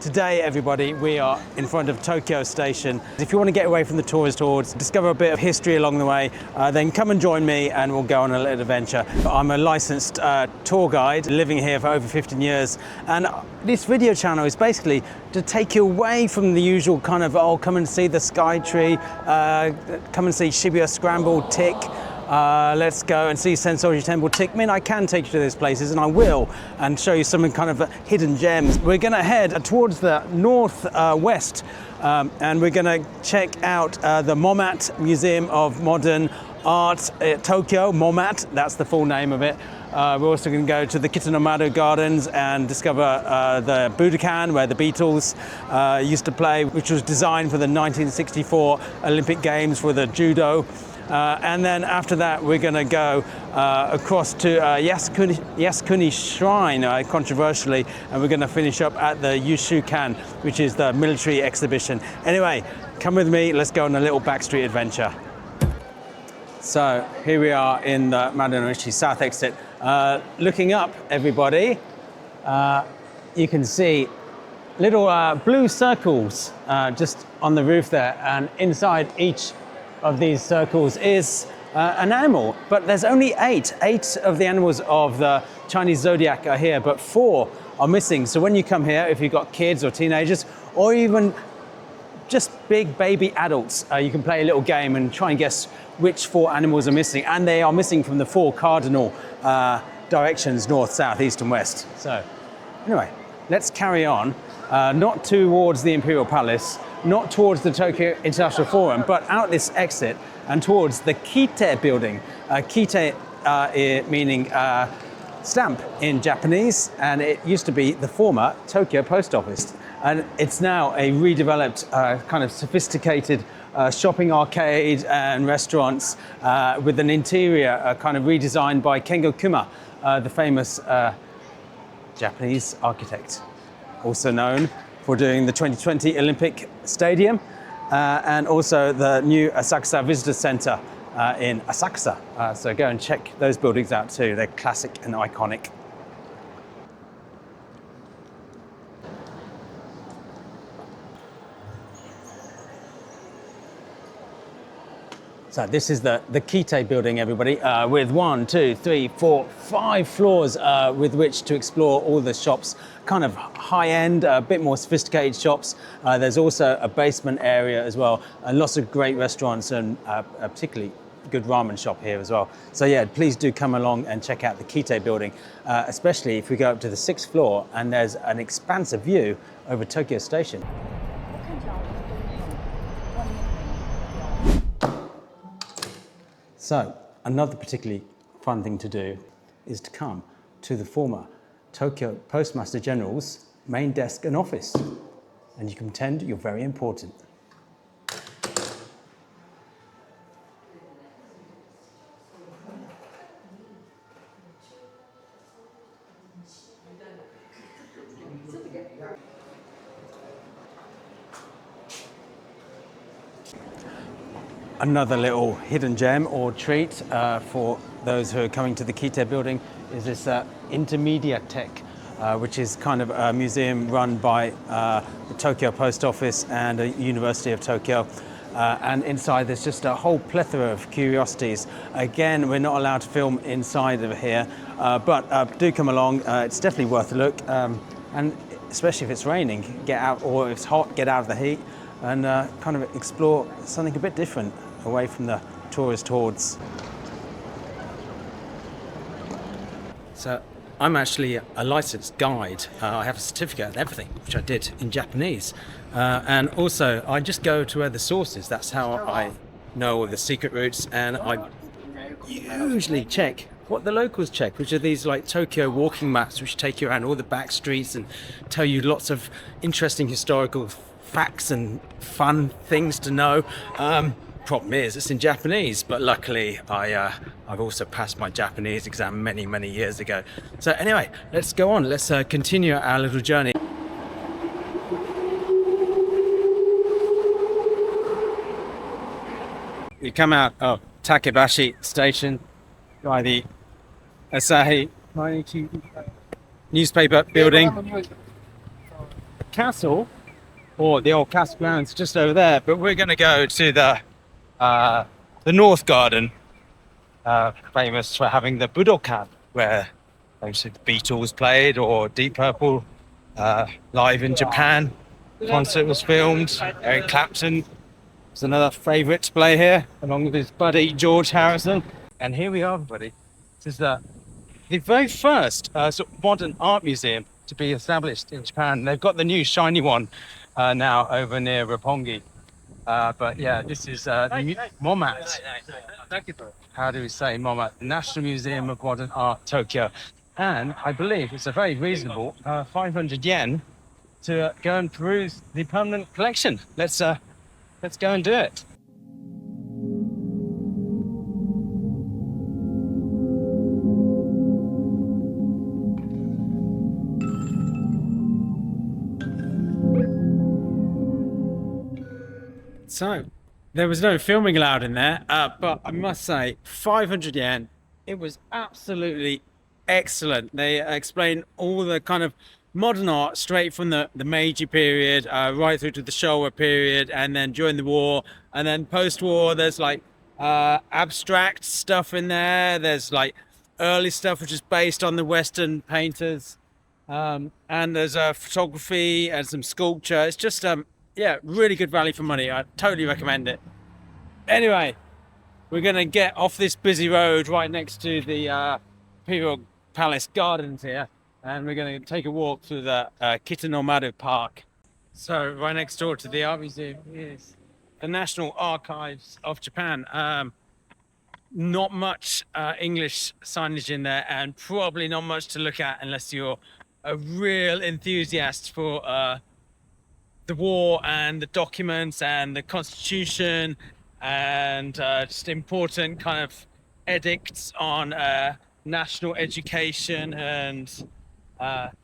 Today, everybody, we are in front of Tokyo Station. If you want to get away from the tourist hordes, discover a bit of history along the way, then come and join me and we'll go on a little adventure. I'm a licensed tour guide, living here for over 15 years. And this video channel is basically to take you away from the usual kind of, oh, come and see the Sky Tree, come and see Shibuya Scramble, Tick. Let's go and see Sensoji Temple, Tick. I mean, I can take you to those places, and I will, and show you some kind of hidden gems. We're going to head towards the northwest, and we're going to check out the MOMAT Museum of Modern Art Tokyo. MOMAT, that's the full name of it. We're also going to go to the Kitte Gardens and discover the Budokan, where the Beatles used to play, which was designed for the 1964 Olympic Games for the judo. And then after that, we're going to go across to Yasukuni Shrine, controversially, and we're going to finish up at the Yushukan, which is the military exhibition. Anyway, come with me, let's go on a little backstreet adventure. So here we are in the Marunouchi South exit. Looking up, everybody, you can see little blue circles just on the roof there, and inside each of these circles is an animal, but there's only eight. 8 of the animals of the Chinese zodiac are here, but 4 are missing. So when you come here, if you've got kids or teenagers, or even just big baby adults, you can play a little game and try and guess which 4 animals are missing. And they are missing from the 4 cardinal directions, north, south, east, and west. So anyway, let's carry on, not towards the Imperial Palace, not towards the Tokyo International Forum, but out this exit and towards the Kitte building. Kitte meaning stamp in Japanese, and it used to be the former Tokyo Post Office. And it's now a redeveloped kind of sophisticated shopping arcade and restaurants with an interior kind of redesigned by Kengo Kuma, the famous Japanese architect, also known for doing the 2020 Olympic Stadium and also the new Asakusa Visitor Center in Asakusa. So go and check those buildings out too. They're classic and iconic. So this is the Kitte building, everybody, with 1, 2, 3, 4, 5 floors with which to explore all the shops, kind of high-end, a bit more sophisticated shops. There's also a basement area as well, and lots of great restaurants and a particularly good ramen shop here as well. So yeah, please do come along and check out the Kitte building, especially if we go up to the 6th floor and there's an expansive view over Tokyo Station. So, another particularly fun thing to do is to come to the former Tokyo Postmaster General's main desk and office, and you can pretend you're very important. Another little hidden gem or treat for those who are coming to the Kitte building is this Intermediatech, which is kind of a museum run by the Tokyo Post Office and the University of Tokyo. And inside there's just a whole plethora of curiosities. Again, we're not allowed to film inside of here, but do come along. It's definitely worth a look. And especially if it's raining, get out, or if it's hot, get out of the heat and kind of explore something a bit different away from the tourist hordes. So I'm actually a licensed guide. I have a certificate and everything, which I did in Japanese. And also I just go to where the source is. That's how I know all the secret routes, and I usually check what the locals check, which are these like Tokyo walking maps, which take you around all the back streets and tell you lots of interesting historical facts and fun things to know. Problem is, it's in Japanese, but luckily I've also passed my Japanese exam many years ago. So anyway, let's go on. Let's continue our little journey. We come out of Takebashi Station by the Asahi newspaper building. castle, or the old castle grounds, just over there. But we're going to go to the North Garden, famous for having the Budokan, where obviously the Beatles played, or Deep Purple, live in Japan. Concert was filmed. Eric Clapton was another favourite to play here, along with his buddy George Harrison. And here we are, everybody. This is the very first sort of modern art museum to be established in Japan. They've got the new shiny one now over near Roppongi. But yeah, this is MOMAT. How do we say MOMAT? National Museum of Modern Art, Tokyo. And I believe it's a very reasonable 500 yen to go and peruse the permanent collection. Let's go and do it. So, there was no filming allowed in there, but I must say, 500 yen, it was absolutely excellent. They explain all the kind of modern art straight from the Meiji period, right through to the Showa period, and then during the war, and then post-war, there's like abstract stuff in there. There's like early stuff which is based on the Western painters, and there's photography and some sculpture. It's just yeah, really good value for money. I totally recommend it. Anyway, we're going to get off this busy road right next to the Imperial Palace Gardens here, and we're going to take a walk through the Kitte Park. So right next door to the art museum is the National Archives of Japan. Not much English signage in there, and probably not much to look at unless you're a real enthusiast for the war and the documents and the constitution and just important kind of edicts on national education and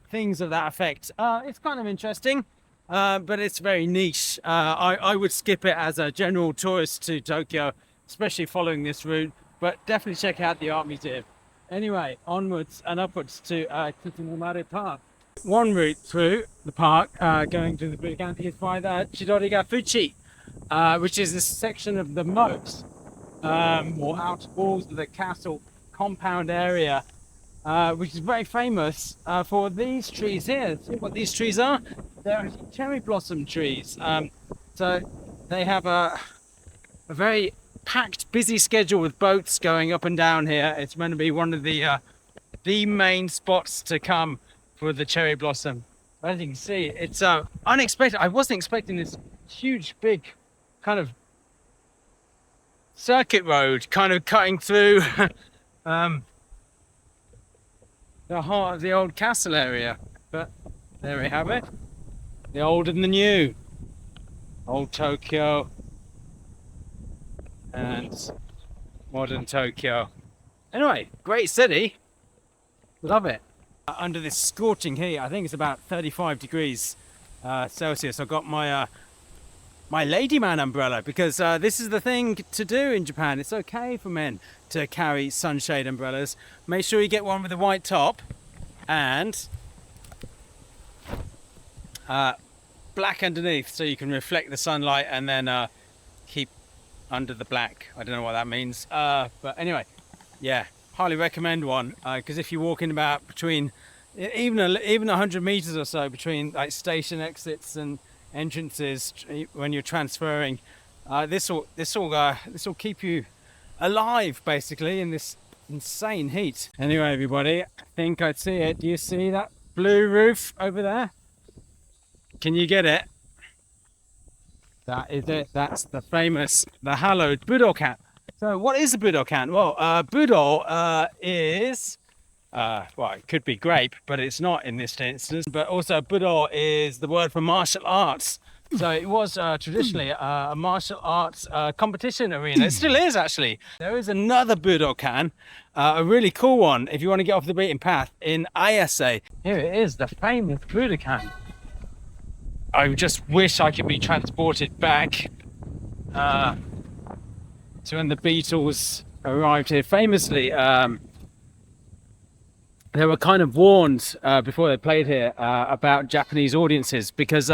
things of that effect. It's kind of interesting, but it's very niche. I would skip it as a general tourist to Tokyo, especially following this route, but definitely check out the art museum. Anyway, onwards and upwards to Kitte Park. One route through the park, going to the Budokan, is by the Chidori Fuji, which is a section of the moat, or outer walls of the castle compound area, which is very famous for these trees here. See what these trees are? They're cherry blossom trees. So they have a very packed, busy schedule with boats going up and down here. It's meant to be one of the main spots to come for the cherry blossom. As you can see, it's unexpected. I wasn't expecting this huge, big kind of circuit road kind of cutting through the heart of the old castle area. But there we have it. The old and the new. Old Tokyo and modern Tokyo. Anyway, great city. Love it. Under this scorching heat, I think it's about 35 degrees Celsius. I've got my my ladyman umbrella, because this is the thing to do in Japan. It's okay for men to carry sunshade umbrellas. Make sure you get one with a white top and black underneath, so you can reflect the sunlight and then keep under the black. I don't know what that means, but anyway, yeah, highly recommend one, because if you're walking about between even 100 meters or so between like station exits and entrances when you're transferring, this will keep you alive basically in this insane heat. Anyway, everybody, I think I see it. Do you see that blue roof over there? Can you get it? That is it. That's the hallowed Budokan. So what is a Budokan? Well, Budo is, well, it could be grape, but it's not in this instance. But also Budo is the word for martial arts. So it was traditionally a martial arts competition arena. It still is, actually. There is another Budokan, a really cool one, if you want to get off the beaten path, in Ayase. Here it is, the famous Budokan. I just wish I could be transported back to when the Beatles arrived here. Famously, they were kind of warned before they played here about Japanese audiences because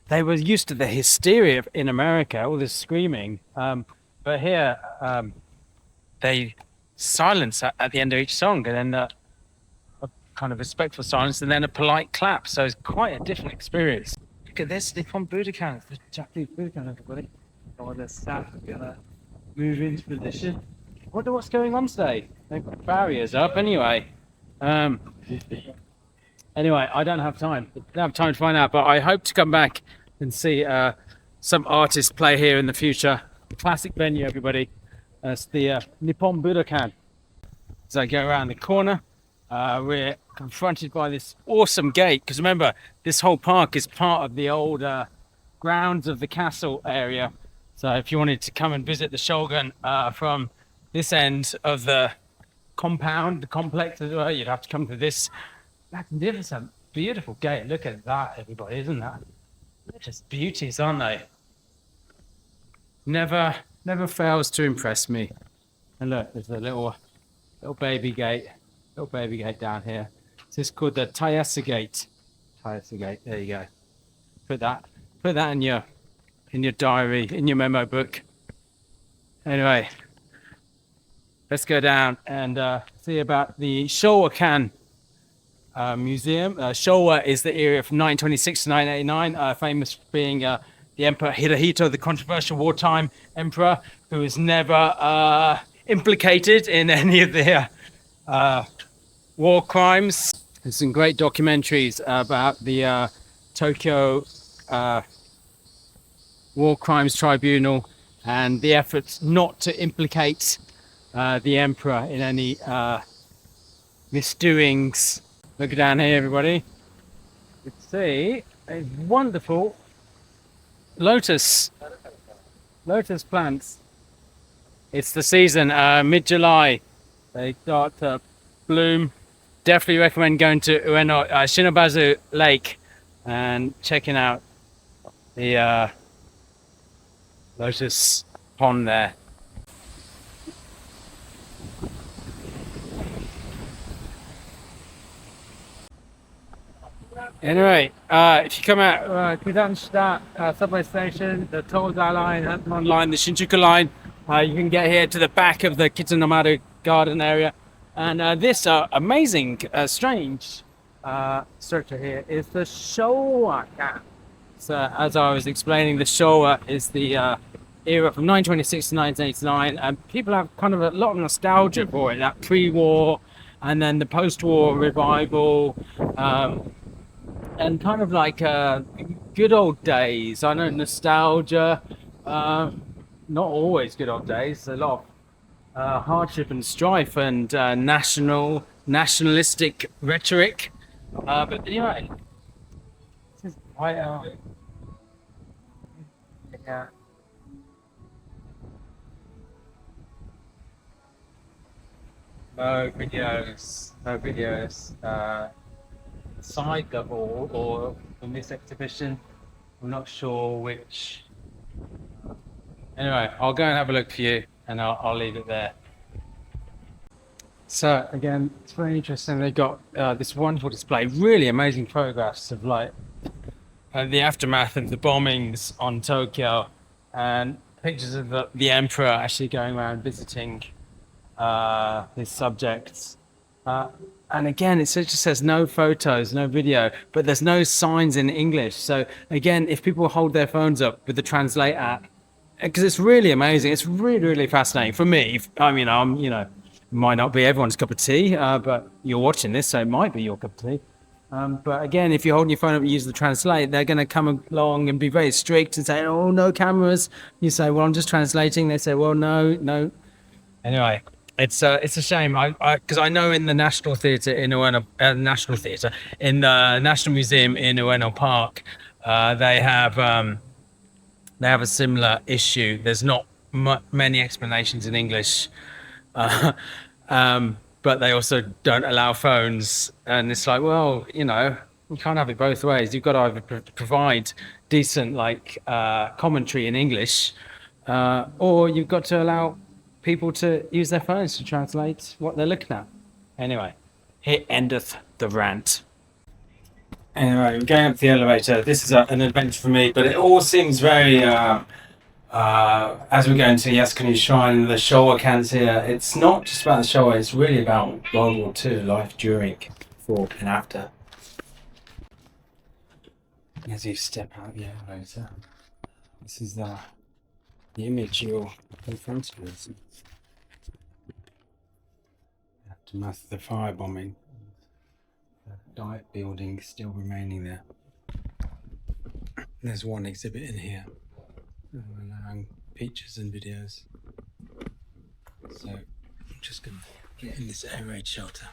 they were used to the hysteria in America, all this screaming. But here, they silence at the end of each song, and then a kind of respectful silence, and then a polite clap. So it's quite a different experience. Look at this, Nippon Budokan, the Japanese Budokan, everybody. Oh, the staff are gonna move into position. I wonder what's going on today. They've got barriers up anyway. Anyway, I don't have time. I don't have time to find out, but I hope to come back and see some artists play here in the future. Classic venue, everybody. It's the Nippon Budokan. As I go around the corner, we're confronted by this awesome gate, because remember, this whole park is part of the old grounds of the castle area. So if you wanted to come and visit the Shogun from this end of the compound, the complex as well, you'd have to come to this magnificent, beautiful gate. Look at that, everybody, isn't that? They're just beauties, aren't they? Never fails to impress me. And look, there's a little baby gate down here. This is called the Tayasu Gate. Tayasu Gate. There you go. Put that in your diary, in your memo book. Anyway, let's go down and see about the Showakan museum. Showa is the era from 926 to 989, famous for being the Emperor Hirohito, the controversial wartime emperor, who was never implicated in any of the war crimes. There's some great documentaries about the Tokyo War Crimes Tribunal and the efforts not to implicate the emperor in any misdoings. Look down here, everybody. You can see a wonderful lotus plants. It's the season, mid-July. They start to bloom. Definitely recommend going to Ueno Shinobazu Lake and checking out the lotus pond there. Anyway, if you come out Kudanshita subway station, the Tozai line, Hanmon line, the Shinjuku line, you can get here to the back of the Kitanomaru garden area. And this amazing, strange structure here is the Showakan. So as I was explaining, the Showa is the era from 926 to 1989, and people have kind of a lot of nostalgia for it, that pre-war and then the post-war revival. And kind of like good old days. I know nostalgia, not always good old days. A lot of hardship and strife and nationalistic rhetoric. But anyway, this is quite yeah. No videos. Side level or from this exhibition, I'm not sure which. Anyway, I'll go and have a look for you, and I'll leave it there. So again, it's very interesting. They got this wonderful display, really amazing photographs of like the aftermath of the bombings on Tokyo, and pictures of the emperor actually going around visiting his subjects. And again, it just says no photos, no video, but there's no signs in English. So again, if people hold their phones up with the Translate app, because it's really amazing, it's really, really fascinating for me. I mean, it might not be everyone's cup of tea, but you're watching this, so it might be your cup of tea. But again, if you're holding your phone up and use the Translate, they're going to come along and be very strict and say, oh, no cameras. You say, well, I'm just translating. They say, well, no. Anyway. It's a shame, because I know in the National Theatre in Ueno, in the National Museum in Ueno Park, they have a similar issue. There's not many explanations in English, but they also don't allow phones. And it's like, well, you can't have it both ways. You've got to either provide decent commentary in English, or you've got to allow people to use their phones to translate what they're looking at. Anyway, Here endeth the rant. Anyway, we're going up the elevator. This is an adventure for me, but it all seems very, as we're going to Yasukuni Shrine, the Showakan's here. It's not just about the Showa, it's really about World War II, life during, before and after. As you step out the elevator, this is the image you're confronted with. Aftermath of the firebombing. Diet building still remaining there. There's one exhibit in here, allowing pictures and videos. So I'm just going to get in this air raid shelter.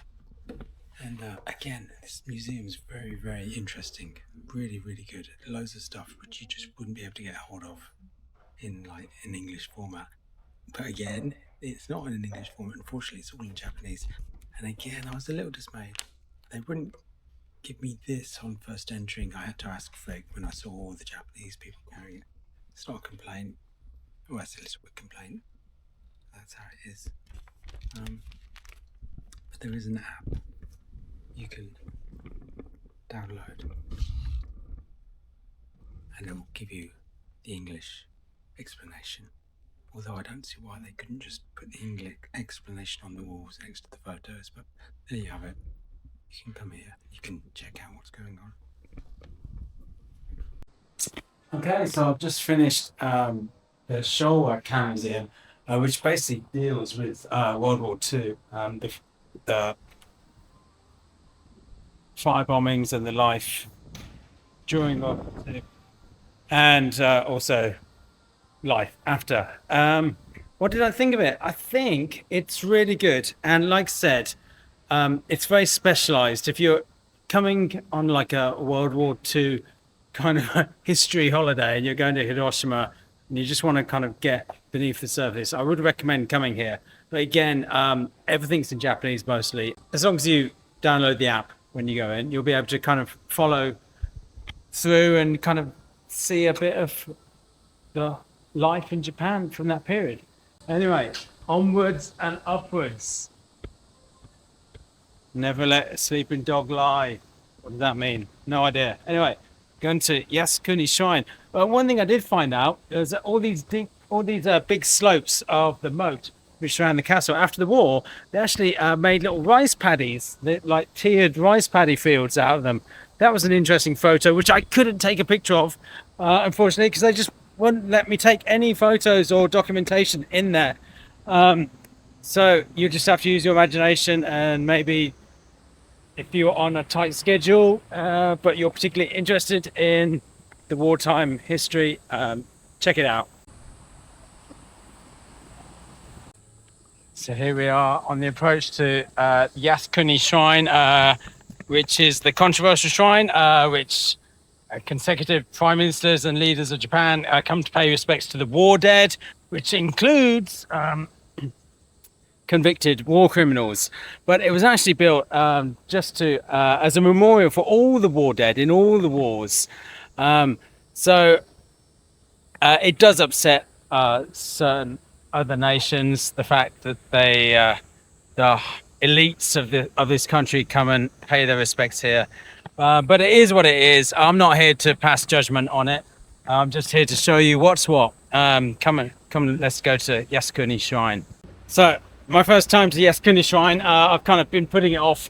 And again, this museum is very, very interesting. Really, really good. Loads of stuff which you just wouldn't be able to get hold of in English format. But again, it's not in an English format. Unfortunately, it's all in Japanese. And again, I was a little dismayed. They wouldn't give me this on first entering. I had to ask for it when I saw all the Japanese people carrying it. It's not a complaint. Well, it's a little bit complaint. That's how it is. But there is an app you can download, and it will give you the English explanation. Although I don't see why they couldn't just put the English explanation on the walls next to the photos. But there you have it. You can come here, you can check out what's going on. Okay, so I've just finished the Showakan Museum, which basically deals with World War II, the fire bombings and the life during World War II, and also life after. What did I think of it? I think it's really good, and like I said, it's very specialized. If you're coming on like a World War II kind of a history holiday and you're going to Hiroshima and you just want to kind of get beneath the surface, I would recommend coming here. But again, everything's in Japanese mostly. As long as you download the app when you go in, you'll be able to kind of follow through and kind of see a bit of the life in Japan from that period. Anyway, onwards and upwards. Never let a sleeping dog lie. What does that mean? No idea. Anyway, going to Yasukuni Shrine. Well, one thing I did find out is that all these big slopes of the moat which surround the castle after the war, they actually made little rice paddies, like tiered rice paddy fields out of them. That was an interesting photo, which I couldn't take a picture of, unfortunately, because they just wouldn't let me take any photos or documentation in there. So you just have to use your imagination, and maybe if you're on a tight schedule, but you're particularly interested in the wartime history, check it out. So here we are on the approach to Yasukuni Shrine, which is the controversial shrine, which consecutive prime ministers and leaders of Japan come to pay respects to the war dead, which includes convicted war criminals. But it was actually built just to as a memorial for all the war dead in all the wars. So it does upset certain other nations, the fact that they the elites of this country come and pay their respects here. But it is what it is. I'm not here to pass judgment on it. I'm just here to show you what's what. Come, let's go to Yasukuni Shrine. So my first time to Yasukuni Shrine, I've kind of been putting it off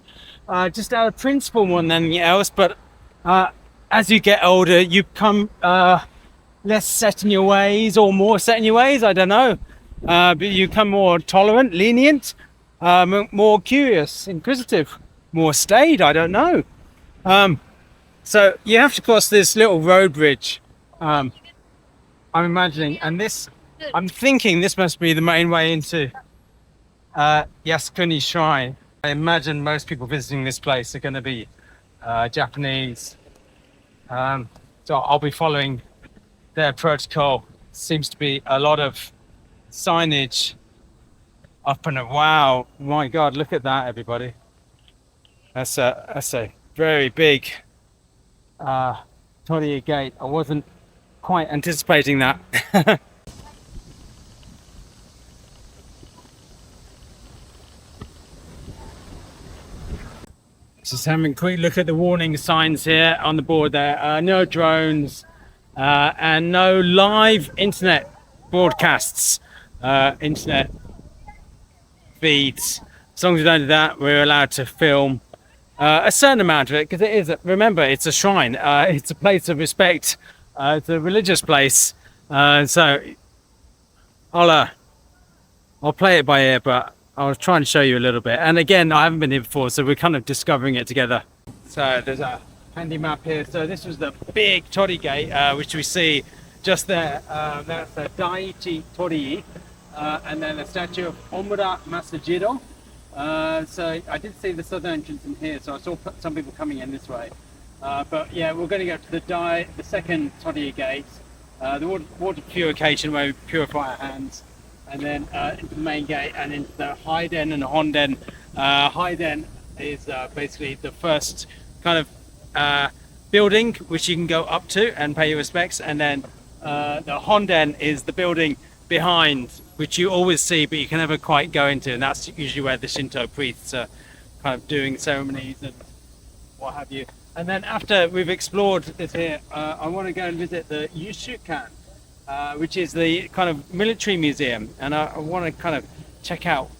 just out of principle more than anything else. But as you get older, you become less set in your ways, or more set in your ways, I don't know. But you become more tolerant, lenient, more curious, inquisitive, more staid, I don't know. So you have to cross this little road bridge, I'm imagining, and I'm thinking this must be the main way into Yasukuni Shrine. I imagine most people visiting this place are going to be Japanese, so I'll be following their protocol. Seems to be a lot of signage up and wow, my god, look at that, everybody. That's a very big Torii gate. I wasn't quite anticipating that. Just having a quick look at the warning signs here on the board there. No drones and no live internet broadcasts, internet feeds. As long as we don't do that, we're allowed to film a certain amount of it, because it is, remember, it's a shrine. It's a place of respect. It's a religious place. So I'll play it by ear, but I was trying to show you a little bit. And again, I haven't been here before, so we're kind of discovering it together. So there's a handy map here. So this was the big Torii Gate, which we see just there. That's the Daiichi Torii, and then the statue of Omura Masajiro. So I did see the southern entrance in here, so I saw some people coming in this way. But yeah, we're going to go to the second Torii Gate, the water purification where we purify our hands, and then into the main gate and into the Haiden and Honden. Haiden is basically the first kind of building which you can go up to and pay your respects, and then the Honden is the building behind, which you always see but you can never quite go into, and that's usually where the Shinto priests are kind of doing ceremonies and what have you. And then after we've explored this here, I want to go and visit the Yushukan, which is the kind of military museum, and I want to kind of check out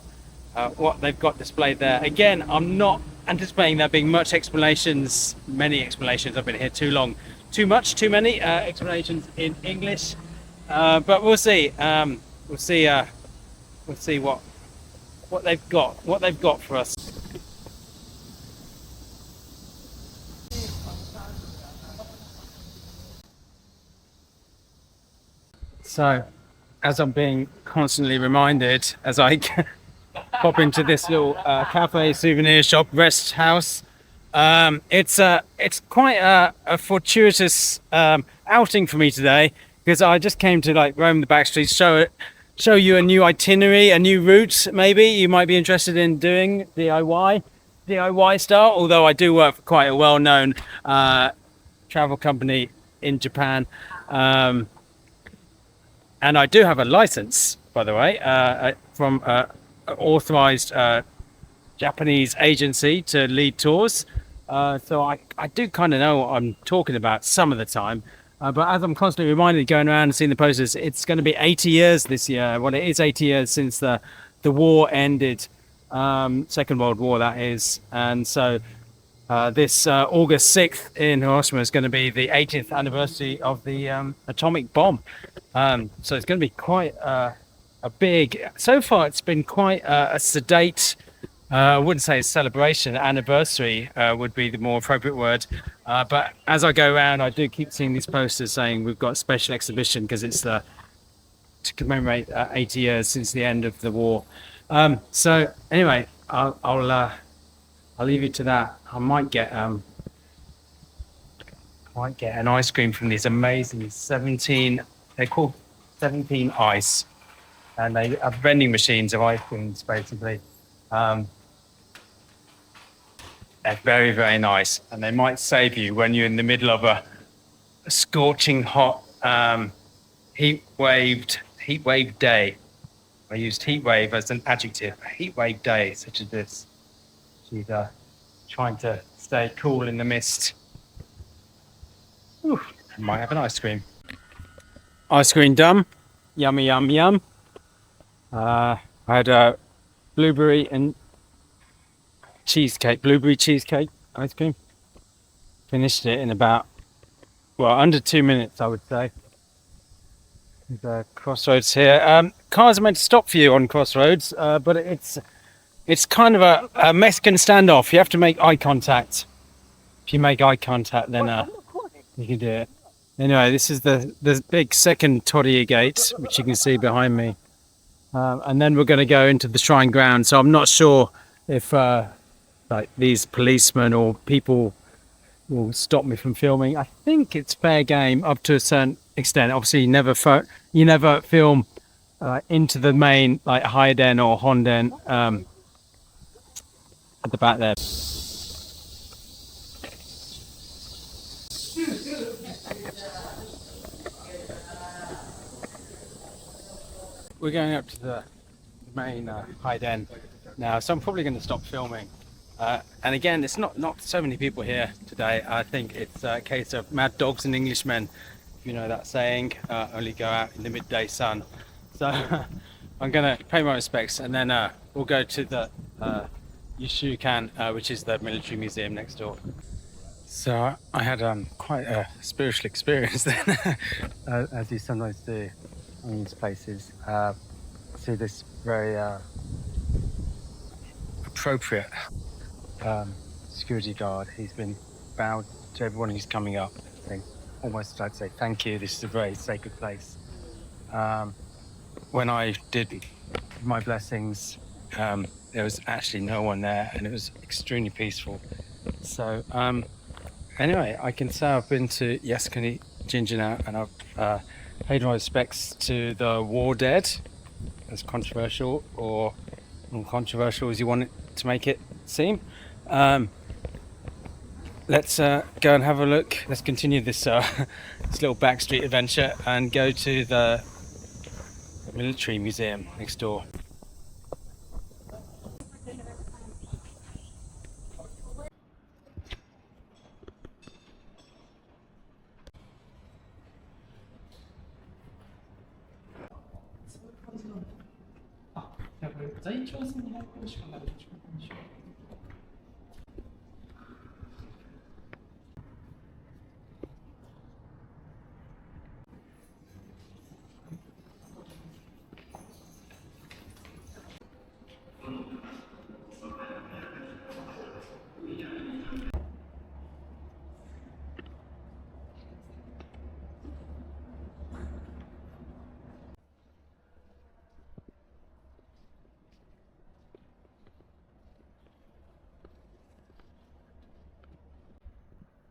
what they've got displayed there. Again, I'm not anticipating there being many explanations. I've been here too long, too many explanations in English, but we'll see. We'll see what they've got for us. So, as I'm being constantly reminded as I pop into this little cafe, souvenir shop, rest house, it's quite a fortuitous outing for me today, because I just came to like roam the backstreets, show you a new itinerary, a new route. Maybe you might be interested in doing DIY style. Although I do work for quite a well-known travel company in Japan. And I do have a license, by the way, from an authorized Japanese agency to lead tours. So I do kind of know what I'm talking about some of the time. But as I'm constantly reminded, going around and seeing the posters, it's going to be 80 years this year. Well, it is 80 years since the war ended, Second World War, that is. And so this August 6th in Hiroshima is going to be the 80th anniversary of the atomic bomb. So it's going to be quite a big, so far it's been quite a sedate, I wouldn't say a celebration, anniversary would be the more appropriate word. But as I go around, I do keep seeing these posters saying we've got a special exhibition because it's to commemorate 80 years since the end of the war. So anyway, I'll leave you to that. I might get an ice cream from these amazing 17. They're called 17 Ice, and they have vending machines of ice creams, basically. They're very, very nice, and they might save you when you're in the middle of a scorching hot heat wave day. I used heat wave as an adjective. A heat wave day such as this. She's trying to stay cool in the mist. Ooh, I might have an ice cream. Ice cream done. Yummy, yum, yum. I had a blueberry cheesecake ice cream. Finished it in about, under 2 minutes, I would say. There's a crossroads here. Cars are meant to stop for you on crossroads, but it's kind of a Mexican standoff. You have to make eye contact. If you make eye contact, then you can do it. Anyway, this is the big second Torii Gate, which you can see behind me. And then we're going to go into the shrine ground. So I'm not sure if like these policemen or people will stop me from filming. I think it's fair game up to a certain extent. Obviously, you never film into the main like Haiden or Honden at the back there. We're going up to the main Haiden now, so I'm probably going to stop filming And again, it's not so many people here today. I think it's a case of mad dogs and Englishmen, if you know that saying, only go out in the midday sun. So I'm gonna pay my respects, and then we'll go to the Yushukan, which is the military museum next door. So I had quite a spiritual experience then, as you sometimes do in these places. See this very appropriate security guard. He's been bowed to everyone who's coming up, saying, almost like to say thank you. This is a very sacred place. When I did my blessings, there was actually no one there, and it was extremely peaceful. So anyway, I can say I've been to Yasukuni Shrine now, and I've paid my respects to the war dead, as controversial or uncontroversial as you want it to make it seem. Let's go and have a look. Let's continue this this little backstreet adventure and go to the military museum next door.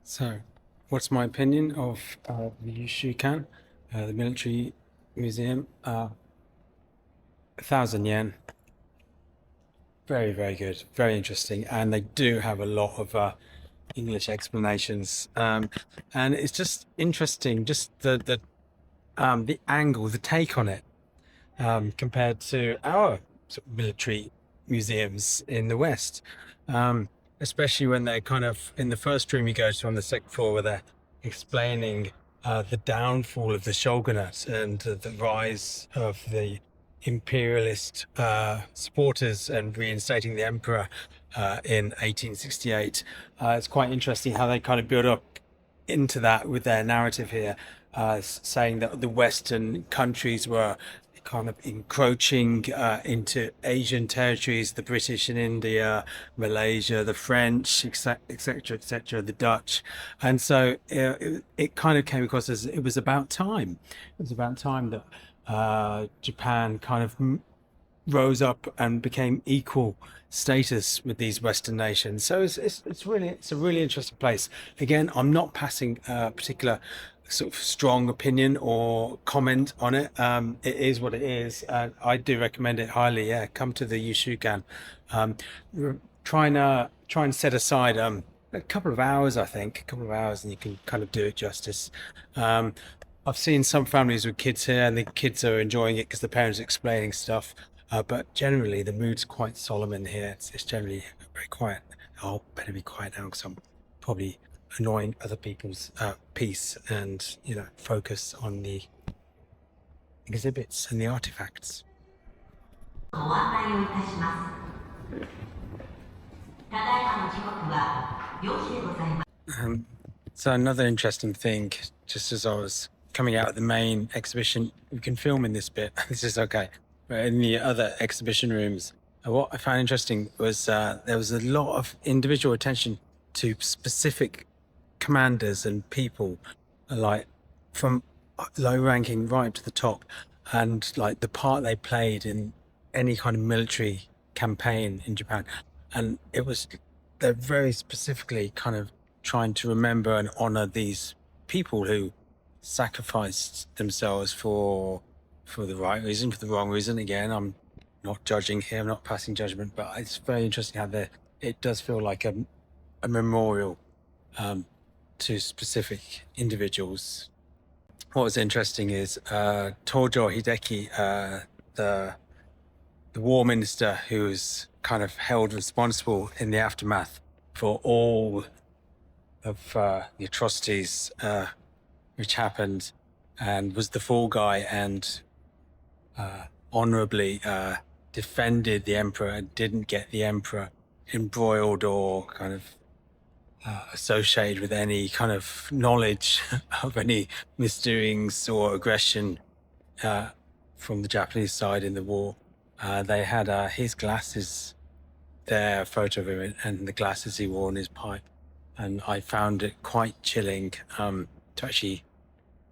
So, what's my opinion of the Yushukan, the military museum? 1,000 yen. Very, very good, very interesting, and they do have a lot of English explanations, and it's just interesting, just the angle, the take on it, compared to our sort of military museums in the West. Especially when they're kind of in the first room you go to on the second floor, where they're explaining the downfall of the shogunate and the rise of the imperialist supporters and reinstating the emperor in 1868. It's quite interesting how they kind of build up into that with their narrative here, saying that the Western countries were kind of encroaching into Asian territories, the British in India, Malaysia, the French, etc., etc., the Dutch. And so it kind of came across as it was about time. It was about time that Japan kind of rose up and became equal status with these Western nations. So it's a really interesting place. Again, I'm not passing a particular sort of strong opinion or comment on it. It is what it is. I do recommend it highly. Yeah, come to the Yushukan. Try and set aside a couple of hours, I think, a couple of hours, and you can kind of do it justice. I've seen some families with kids here, and the kids are enjoying it because the parents are explaining stuff. But generally, the mood's quite solemn in here. It's generally very quiet. I'll better be quiet now because I'm probably annoying other people's peace, and focus on the exhibits and the artifacts. So another interesting thing, just as I was coming out of the main exhibition, we can film in this bit. This is okay. But in the other exhibition rooms, what I found interesting was there was a lot of individual attention to specific commanders and people, like from low ranking right up to the top, and like the part they played in any kind of military campaign in Japan. And they're very specifically kind of trying to remember and honor these people who sacrificed themselves for the right reason, for the wrong reason. Again, I'm not judging here, I'm not passing judgment, but it's very interesting how it does feel like a memorial to specific individuals. What was interesting is Tojo Hideki, the the war minister who was kind of held responsible in the aftermath for all of the atrocities which happened, and was the fall guy and honorably defended the emperor and didn't get the emperor embroiled or kind of associated with any kind of knowledge of any misdoings or aggression from the Japanese side in the war. They had his glasses there, a photo of him, and the glasses he wore in his pipe. And I found it quite chilling to actually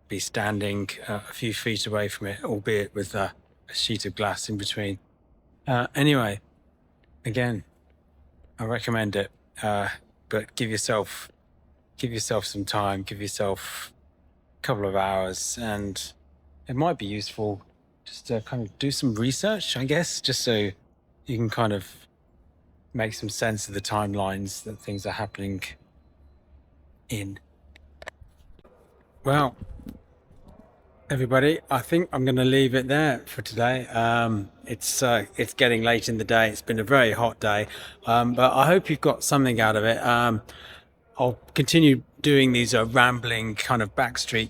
be standing a few feet away from it, albeit with a sheet of glass in between. Anyway, again, I recommend it, but give yourself some time, give yourself a couple of hours, and it might be useful just to kind of do some research, I guess, just so you can kind of make some sense of the timelines that things are happening in. Well, everybody, I think I'm going to leave it there for today. It's getting late in the day. It's been a very hot day, but I hope you've got something out of it. I'll continue doing these rambling kind of backstreet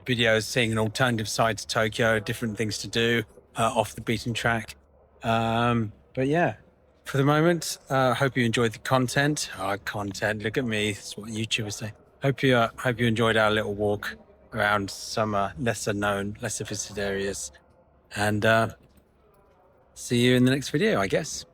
videos, seeing an alternative side to Tokyo, different things to do off the beaten track. But yeah, for the moment, hope you enjoyed the content. Look at me. That's what YouTubers say. Hope you enjoyed our little walk around some lesser known, lesser visited areas. And see you in the next video, I guess.